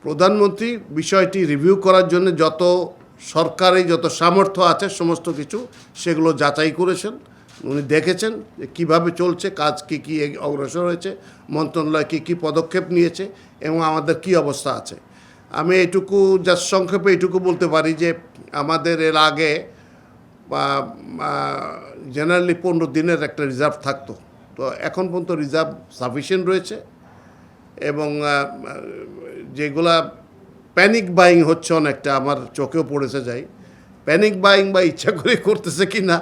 প্রধানমন্ত্রী বিষয়টি রিভিউ করার জন্য যত সরকারি যত সামর্থ্য আছে সমস্ত কিছু সেগুলো যাচাই করেছেন। উনি দেখেছেন যে কীভাবে চলছে, কাজ কী অগ্রসর হয়েছে, মন্ত্রণালয় কী পদক্ষেপ নিয়েছে এবং আমাদের কী অবস্থা আছে। আমি এটুকু জাস্ট সংক্ষেপে এটুকু বলতে পারি যে আমাদের এর আগে জেনারেলি 15 দিনের একটা রিজার্ভ থাকতো, তো এখন পর্যন্ত রিজার্ভ সাফিসিয়েন্ট রয়েছে এবং যেগুলা প্যানিক বাইং হচ্ছে অনেকটা আমার চোখেও পড়েছে যাই। প্যানিক বাইং বা ইচ্ছা করে করতেছে কি না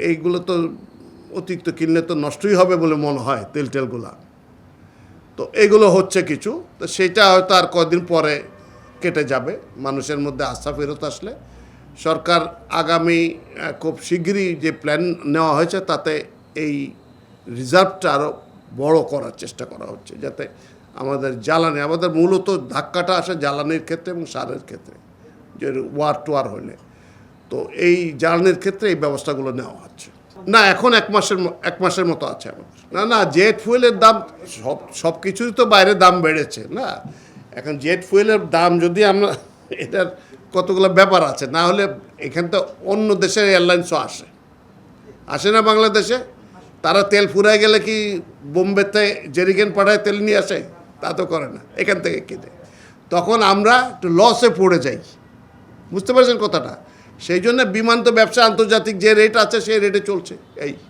এইগুলো তো অতিরিক্ত কিনলে তো নষ্টই হবে বলে মনে হয় তেলগুলা। তো এগুলো হচ্ছে কিছু, তো সেটা হয়তো আর কদিন পরে কেটে যাবে। মানুষের মধ্যে আস্থা ফেরত আসলে সরকার আগামী খুব শিগগিরই যে প্ল্যান নেওয়া হয়েছে তাতে এই রিজার্ভটা আরও বড় করার চেষ্টা করা হচ্ছে, যাতে আমাদের জ্বালানি, আমাদের মূলত ধাক্কাটা আসে জ্বালানির ক্ষেত্রে এবং সারের ক্ষেত্রে, যে ওয়ার হলে। তো এই জ্বালানির ক্ষেত্রে এই ব্যবস্থাগুলো নেওয়া হচ্ছে। না, এখন এক মাসের মতো আছে আমাদের। না, জেট ফুয়েলের দাম সব কিছুই তো বাইরে দাম বেড়েছে না। এখন জেট ফুয়েলের দাম যদি আমরা, এটার কতগুলো ব্যাপার আছে, না হলে এখান তো অন্য দেশের এয়ারলাইন্সও আসে না বাংলাদেশে। তারা তেল ফুরায় গেলে কি বোম্বেতে জেরিকেন পাঠায় তেল নিয়ে আসে? তা তো করে না, এখান থেকে কিনে। তখন আমরা একটু লসে পড়ে যাই, বুঝতে পারছেন কথাটা। সেই জন্য বিমান তো ব্যবসা আন্তর্জাতিক যে রেট আছে সেই রেটে চলছে এই